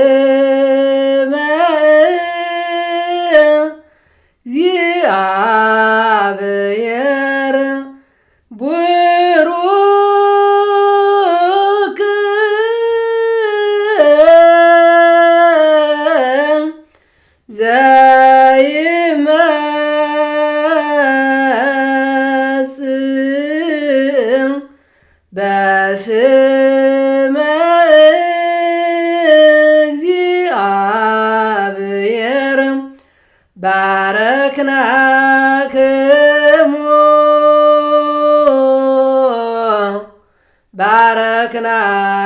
በስመ እግዚአብሔር ቡሩክ ዘይመጽእ በስመ እግዚአብሔር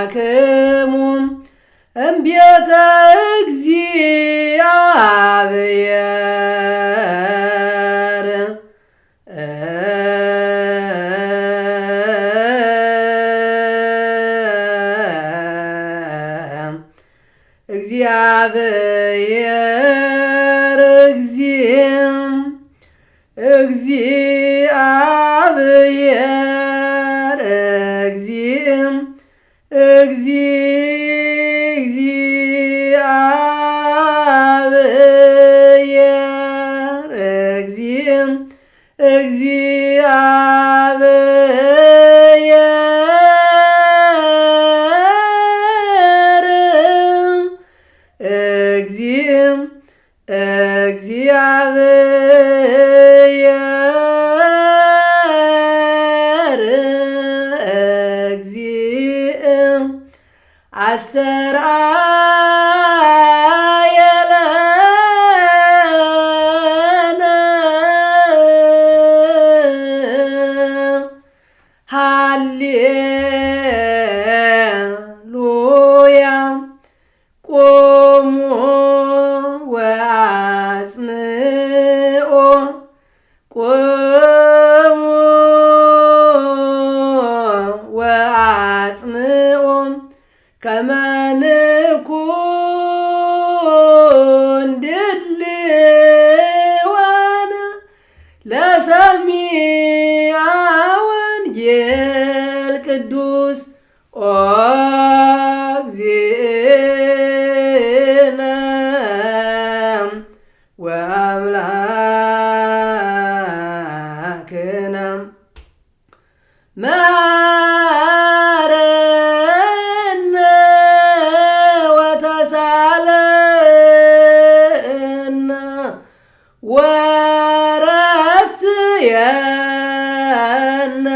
ባረክናክሙ እምቤተ እግዚአብሔር እግዚአብሔር እግዚአብሔር አስተርአየ ለነ ሃሌሉያ ቁሙ ወአጽምዑ ቁሙ ወአጽምዑ ከመ ንኩን ድልዋነ ለሰሚዐ ወንጌል ቅዱስ ኦ እግዚእነ ወአምላክነ መሐረነ ወተሳለነ ወረስየነ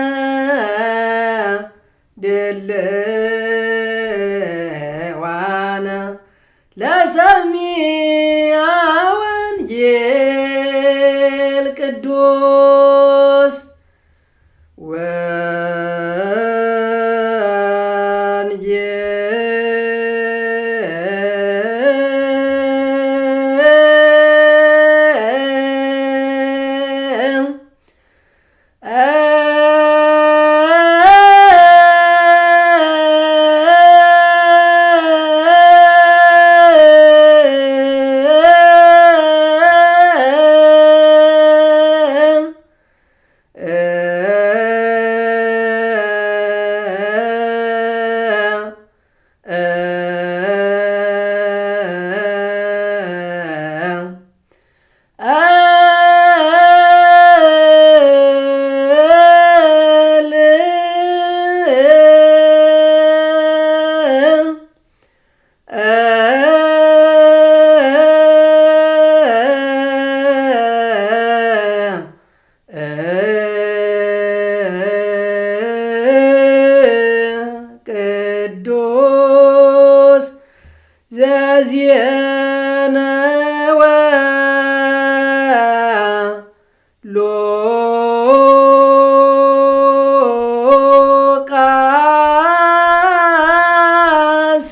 ድልዋነ ለሰሚዐ ወንጌል ቅዱስ ቅዱስ ዘዜነወ ሉቃስ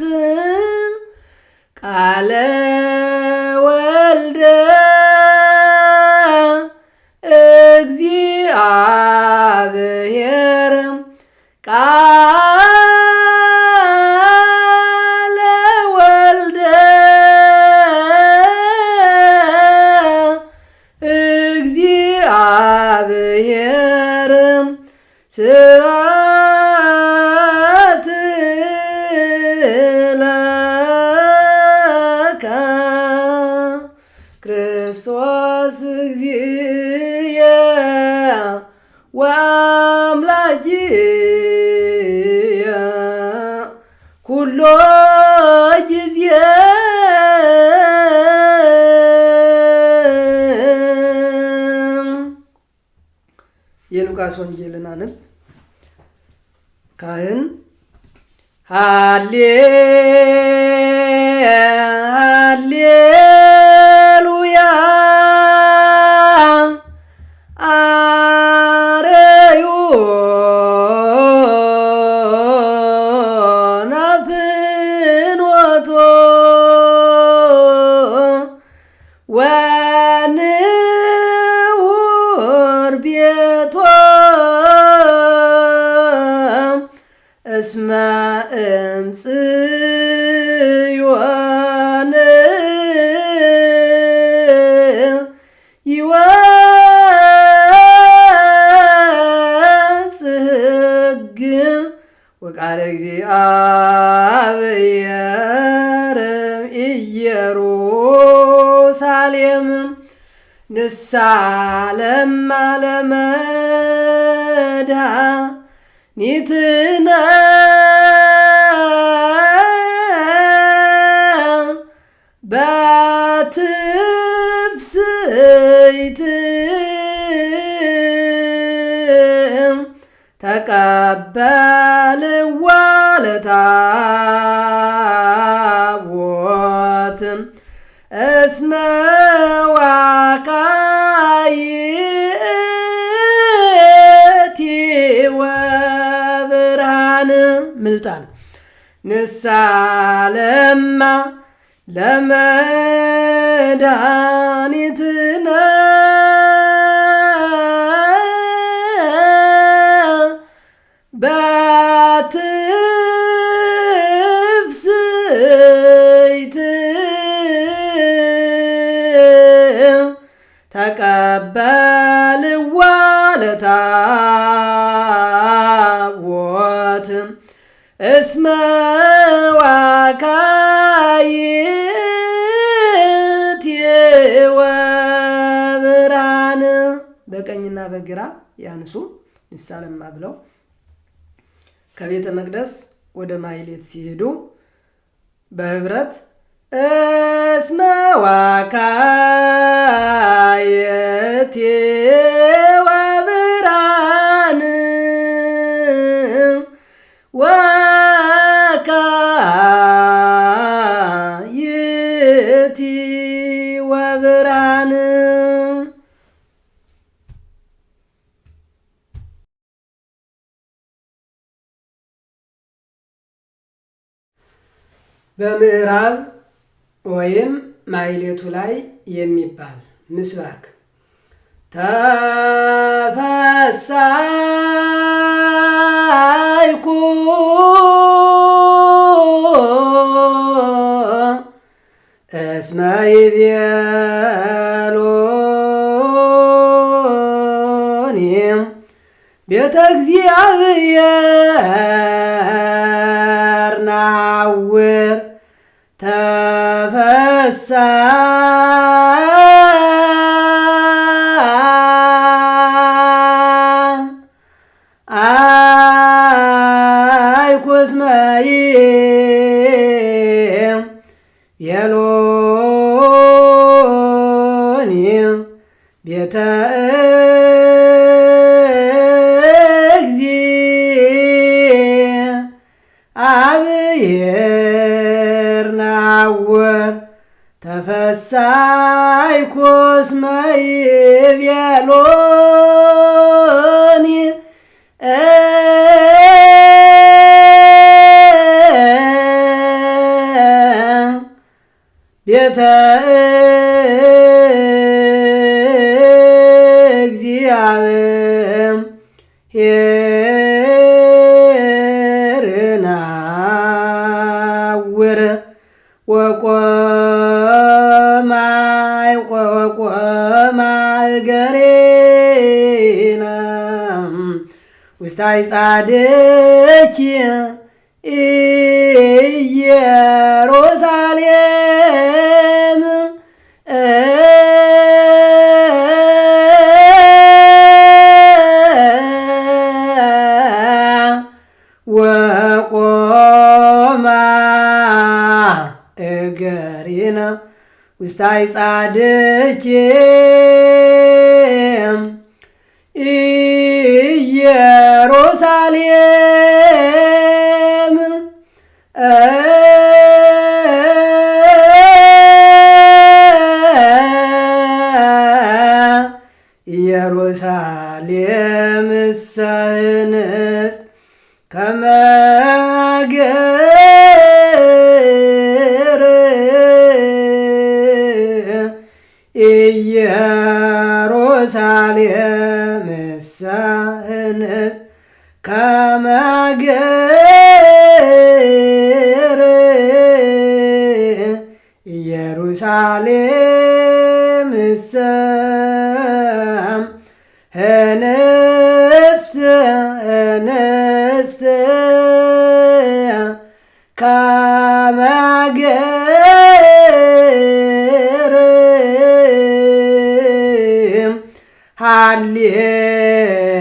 የሉቃስ ወንጌልን አንብ። ካህን ሃሌሉያ አርዩ ናፍኖቶ ወንውር ቤቶ እስመ እምጽዮን ይወጽእ ሕግ ወቃለ እግዚአብሔር ኢየሩሳሌም ንሳለማ ለመድኃኒትነ በትፍስሕት ተቀበልዋ ለታቦት እስመ ዋካይእቲ ወብርሃን ምልጣን ንሳለማ ለመድኃኒትነ በትፍስሕት ተቀበልዋ ለታቦት እስመ ዋካይእቲ ወብርሃን። በቀኝና በግራ ያንሱ ንሳለማ ብለው ከቤተ መቅደስ ወደ ማሕሌት ሲሄዱ በህብረት እስመ ዋካይእቲ ወብርሃን ዋካይእቲ ወብርሃን። በምዕራብ ወይም ማሕሌቱ ላይ የሚባል ምስባክ ተፈሳይኩ እስመ ይቤሎኒ ቤተ እግዚአብሔር ናውር ተፈሳይኩ እስመ ይቤሎኒ ቤተ እግዚአብሔር ናወር ተፈሳይኩ እስመ ይቤሎኒ ቤተ እግዚአብሔር ናውር ወቆማ እገሪነ ውስተ ጻድቂ ኢየሩሳሌም ወቆማ እገሪነ ውስተ ጻድቂ ኢየሩሳሌም ኢየሩሳሌም እንስት ከመ አገር ኢየሩሳሌም እንስት ከመ አገር ኢየሩሳሌም እንስት ከመ አገር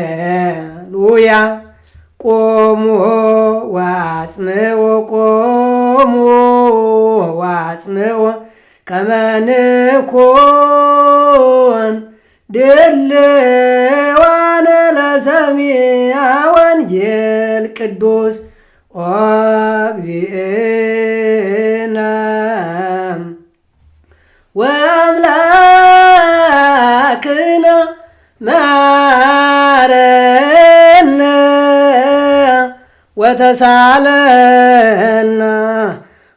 ሃሌሉያ ቆሙ ወአጽምዑ ከመ ንኩን ድልዋነ ለሰሚዐ ወንጌል ቅዱስ ኦ እግዚእነ ወአምላክነ መሐረነ ወተሳለነ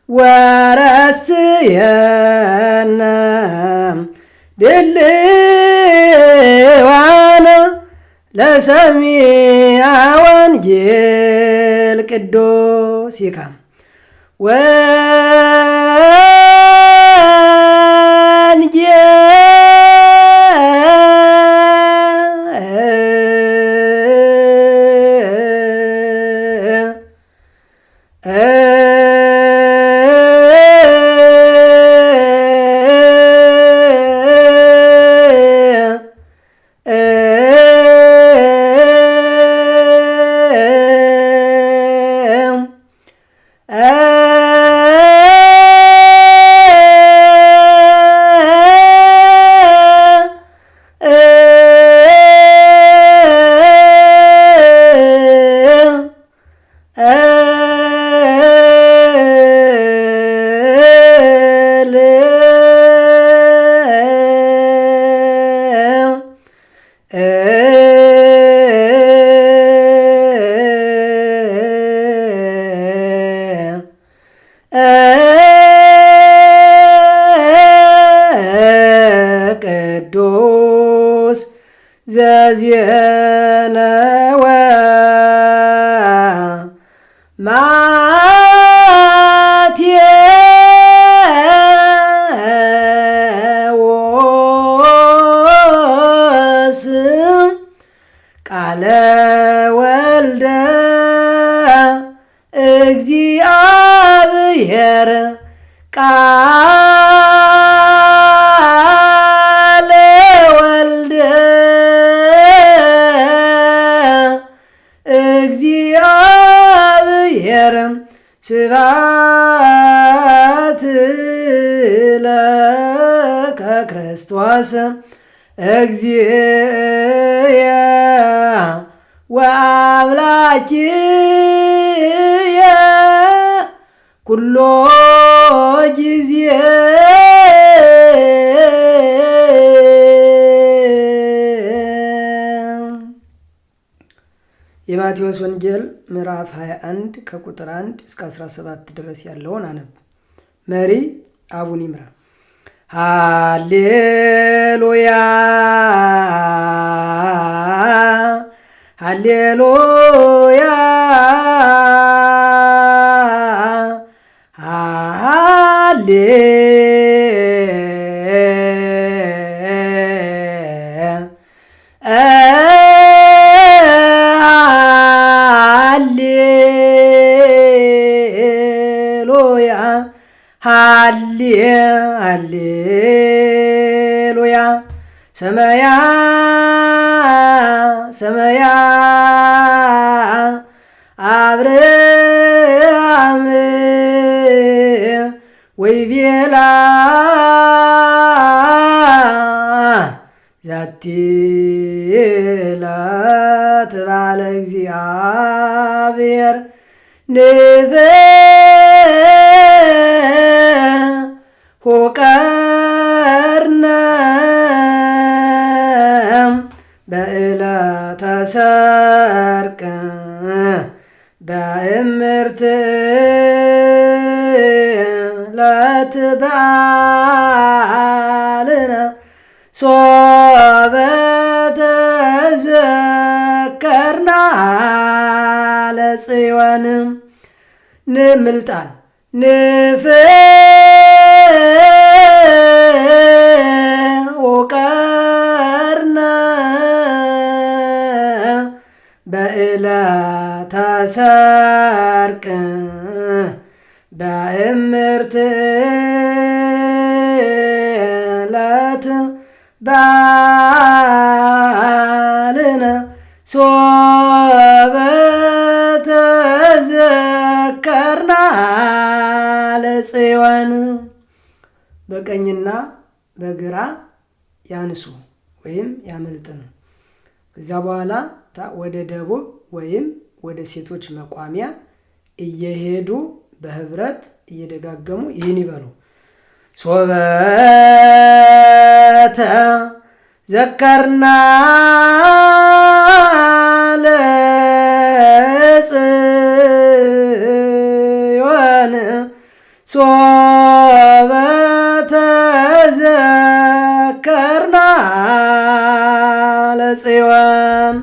ወረስየነ ድልዋነ ለሰሚዐ ወንጌል ቅዱስ ይካም ቅዱስ ዘዜነወ ማቴዎስ ቃለ ወልደ እግዚአብሔር ቃለ ወልደ እግዚአብሔር ስብሐት ለከ ክርስቶስ እግዚእየ ወአምላኪየ ኩሎ ጊዜ የማቴዎስ ወንጌል ምዕራፍ 21 ከቁጥር 1 እስከ 17 ድረስ ያለውን አነብ። መሪ አቡነ ይምራ። ሃሌሉያ ሃሌሉያ ሃሌሉያ ሰማያ ሰማያ አብርሃም ወይቤላ ዛቲ ዕለት ባለ እግዚአብሔር ንፈ በእምርት ለትበዓልነ ሶበ ተዘከርና ለጽዮን ንምልጣን ንፍውቀርነ በዕለተ ሰርቅ በእምርት ለትበዓልነ ሶበ ተዘከርና ለጽዮን በቀኝና በግራ ያንሱ ወይም ያመልጥን። ከዚያ በኋላ ወደ ደቡብ ወይም ወደ ሴቶች መቋሚያ እየሄዱ በህብረት እየደጋገሙ ይህን ይበሉ። ሶበ ተዘከርና ለጽዮን ሶበ ተዘከርና ለጽዮን።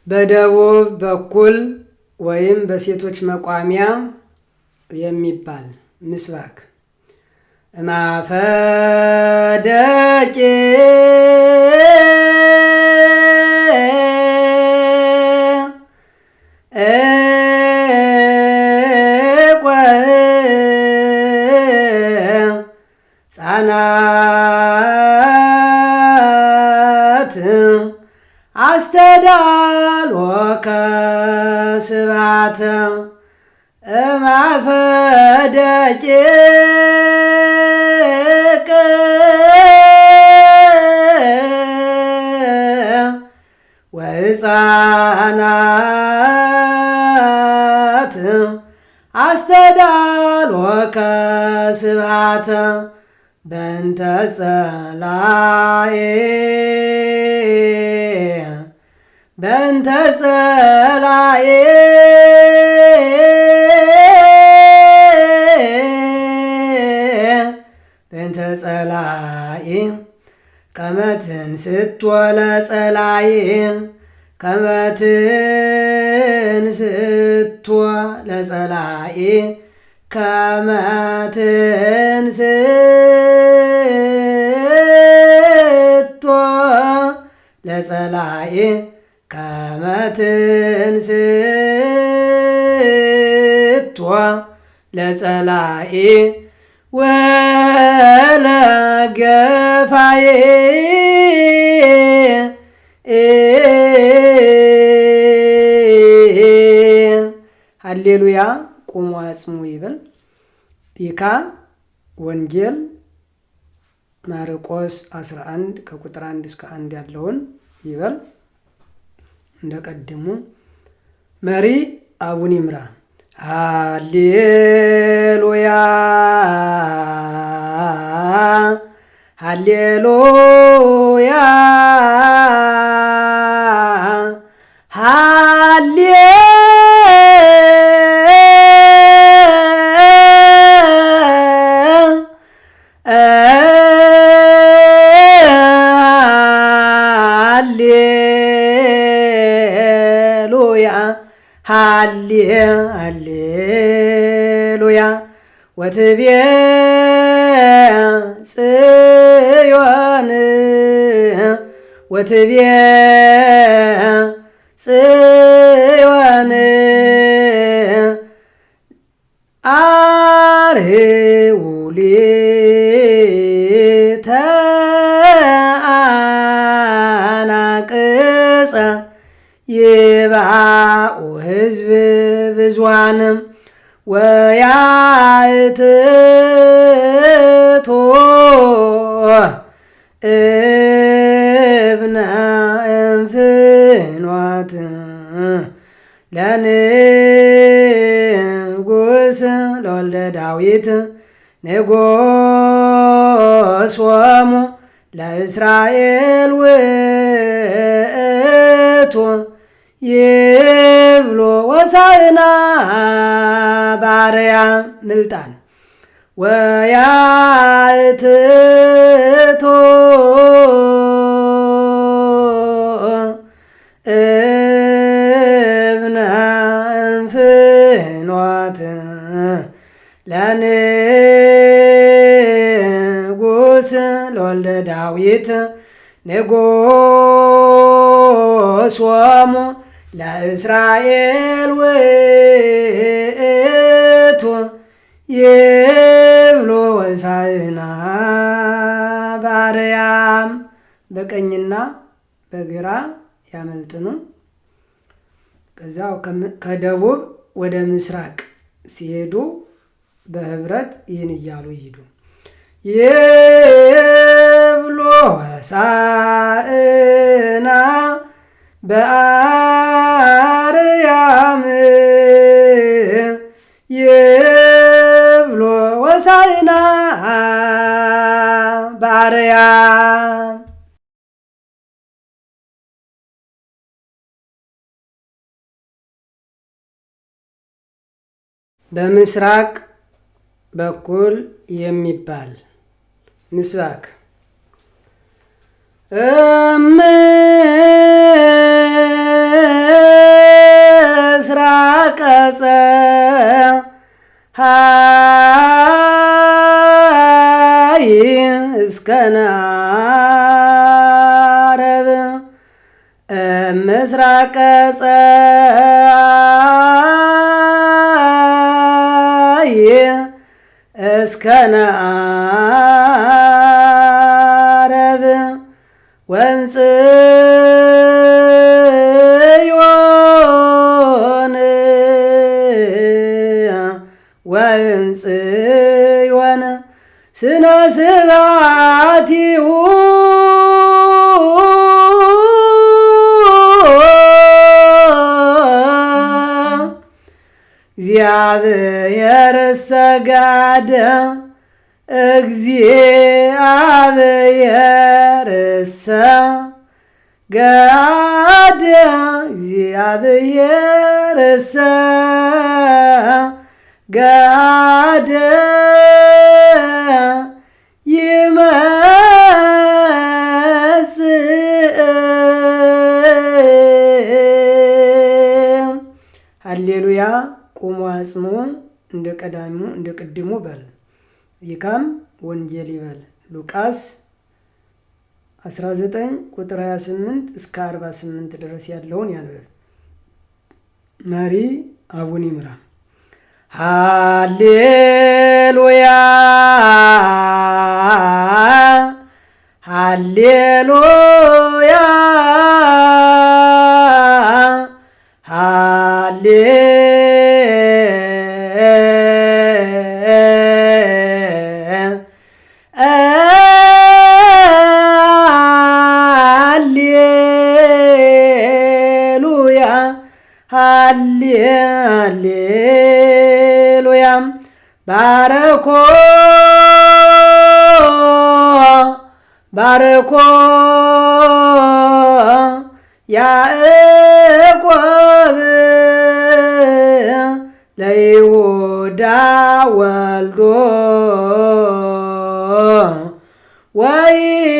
በደቡብ በኩል ወይም በሴቶች መቋሚያ የሚባል ምስባክ እማፈ ደቂቅ ሕፃናት አስተዳልወከ ስብሐተ እማፈ ደቂቅ ወሕፃናት አስተዳልወከ ስብሐተ በእንተ ጸላኤ በእንተ ጸላኤ በእንተ ጸላኤ ከመ ትንሥቶ ለጸላኤ ከመ ትንሥቶ ለጸላኤ ከመ ትንሥቶ ለጸላኤ ከመ ትንሥቶ ለጸላኤ ወለገፋዬ ሃሌሉያ። ቁሙ አጽሙ ይበል። ይካ ወንጌል ማርቆስ 11 ከቁጥር 1 እስከ 1 ያለውን ይበል። እንደቀድሙ መሪ አቡነ ይምራ ሃሌሉያ ሃሌሉያ ሃሌሉያ ወትቤ ጽዮን ወትቤ ጽዮን አርኅዉ ሊተ አናቅጸ ይባኡ ሕዝብ ብዙኃን ወያእትቶ እብነ እምፍኖት ለንጉሥ ለወልደ ዳዊት ንጉሶሙ ለእስራኤል ውእቱ ይብሎ ወሳእና በአርያም ምልጣን ወያእትቶ እብነ እንፍኖት ለንጉሥ ለወልደ ዳዊት ንጉሶሙ ለእስራኤል ውእቱ ይብሎ ወሳእና በአርያም በቀኝና በግራ ያመልጥኑ። ከዛው ከደቡብ ወደ ምስራቅ ሲሄዱ በህብረት ይህን እያሉ ይሄዱ። ይብሎ ወሳእና በአርያም ይብሎ ወሳእና በአርያም። በምስራቅ በኩል የሚባል ምስባክ ምስራቀ ፀሐይ እስከ ዓረብ ምስራቀ ፀሐይ እስከ ዓረብ ወእምጽዮን ወእምጽዮን ስነ ስብሐቲሁ እግዚአብሔር ሰጋደ እግዚአብሔር ሰጋደ እግዚአብሔር ሰጋደ ይመጽእ ሃሌሉያ። ቁሙ አጽሙ እንደ ቀዳሙ እንደ ቅድሙ በል። ይካም ወንጌል ይበል። ሉቃስ 19 ቁጥር 28 እስከ 48 ድረስ ያለውን ያንበብ። መሪ አቡነ ይምራ። ሃሌሉያ ሃሌሉያ ሃሌሉያ ባረኮ ባረኮ ያዕቆብ ለይሁዳ ወልዶ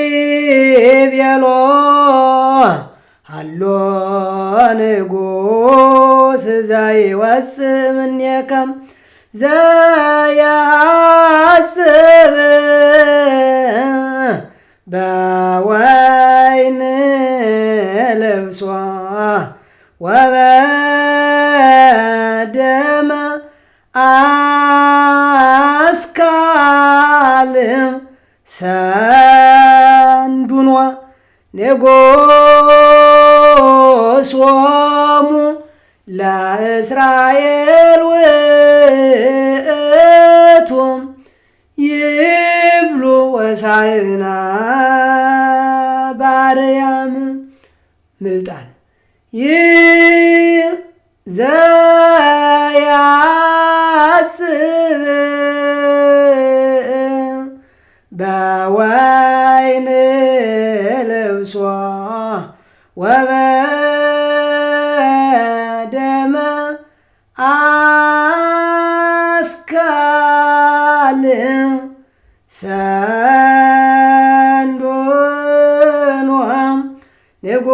ወይቤሎ ሃሎ ንጉሥ ዘይወፅእ እምኔከ ዘያስብ በወይን ልብሶ ወበደመ አስካል ሰንዱኖ ንጉሶሙ ለእስራኤል ውእቱ ይብሉ ወሳእና በአርያም ምልጣን ዘያስብ በወይን በልቅሶ ወበደመ አስካል ሰንዶኖም ንጉሶሙ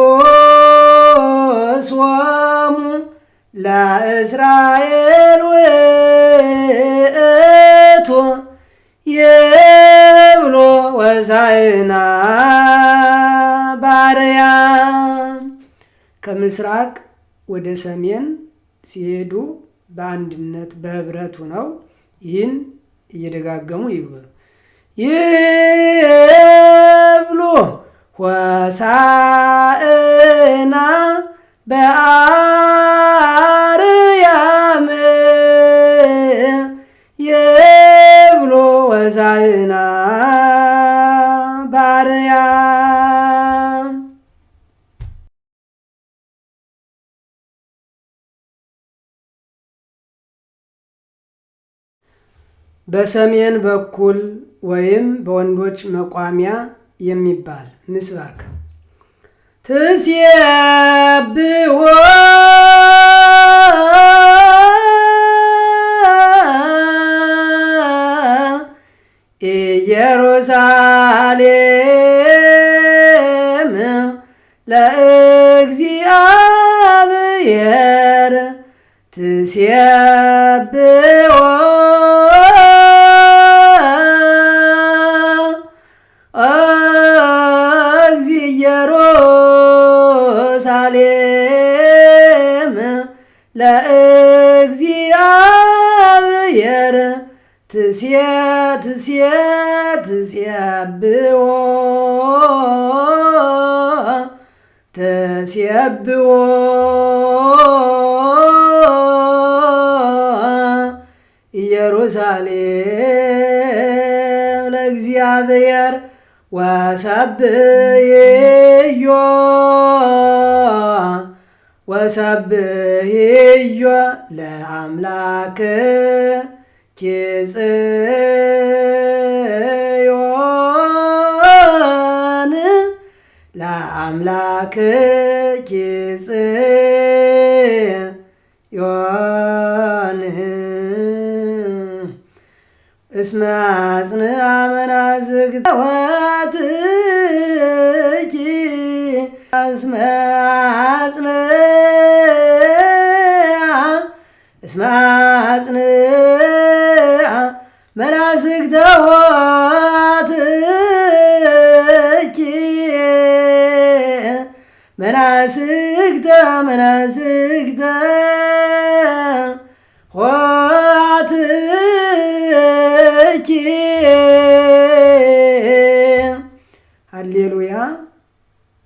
ለእስራኤል ውእቱ ይብሎ ወሳይና ባርያም። ከምስራቅ ወደ ሰሜን ሲሄዱ በአንድነት በህብረት ሆነው ይህን እየደጋገሙ ይበሉ። ይብሎ ሆሳዕና በአርያም ይብሎ ሆሳዕና በአርያም። በሰሜን በኩል ወይም በወንዶች መቋሚያ የሚባል ምስባክ ትሴብሖ ኢየሩሳሌም ለእግዚአብሔር ትሴብሖ ኢየሩሳሌም ለእግዚአብሔር ትሴብሖ ኢየሩሳሌም ለእግዚአብሔር ወሰብሕዮ ለአምላክ ጽዮን ለአምላክ ጽዮን እስመ አጽንዐ መናዝግተ ወትኪ እስመ አጽንዐ መናዝግተ ወትኪ መናዝግተ ወትኪ ሃሌሉያ።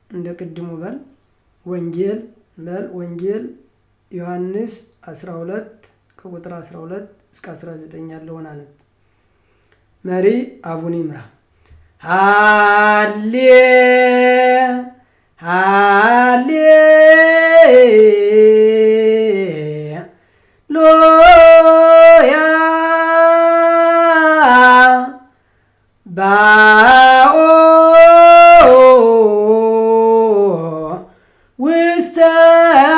እንደ ቅድሙ በል ወንጌል በል ወንጌል ዮሐንስ 12 ከቁጥር 12 እስከ 19 ያለውን አነብ። መሪ አቡነ ይምራ ሃሌ ሎያ ባኦ ውስተ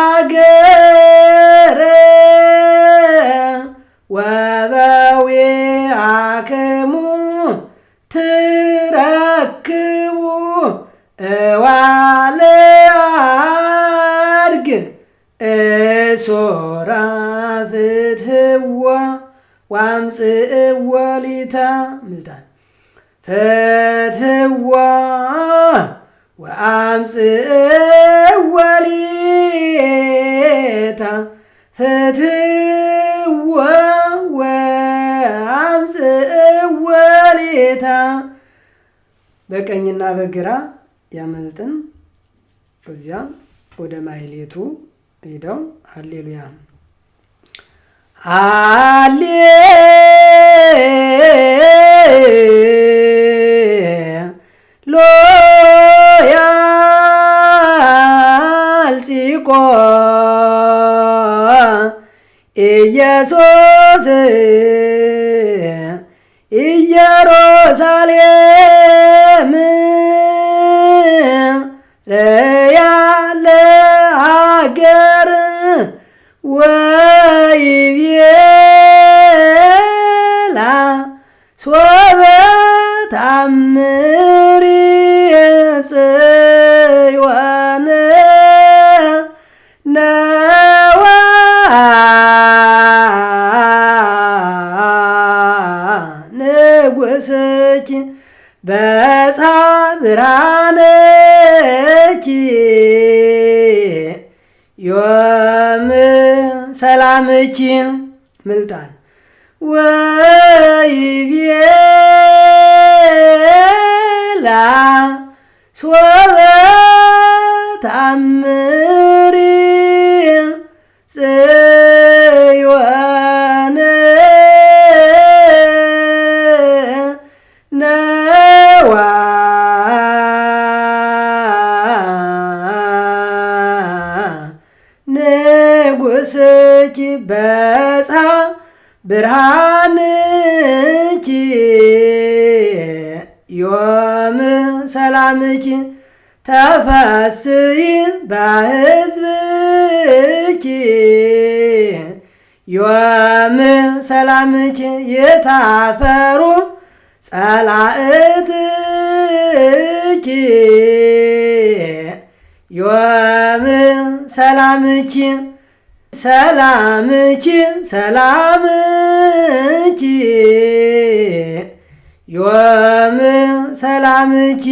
አገረ ወበዊአክሙ ትረክቡ እዋለ አድግ እሶራ ፍትሕዎ ወአምጽእዎ ሊተ ምልጣን ፍትሕዎ ወአምጽእዎ ሊተ ፍትሕዎ ወአምጽእዎ ሊተ በቀኝና በግራ ያመልጥን። ከዚያ ወደ ማሕሌቱ ሄደው ሃሌሉያ ሃሌሉያ አልጺቆ ኢየሱስ ኢየሩሳሌም ረያለ ሀገር ወይቤላ ሶበ ተአምሪ ጽዮን ነዋ ንጉሥኪ በጽሐ ብርሃንኪ ዮም ሰላምኪ ምልጣን ወይቤላ ሶበ ተአምሪ ጽዮን ነዋ ንጉሥኪ በጽሐ ብርሃንኪ ዮም ሰላምኪ ተፈስሒ በሕዝብኪ ዮም ሰላምኪ የታፈሩ ጸላእትኪ ዮም ሰላምኪ ሰላምኪ ሰላምኪ ዮም ሰላምኪ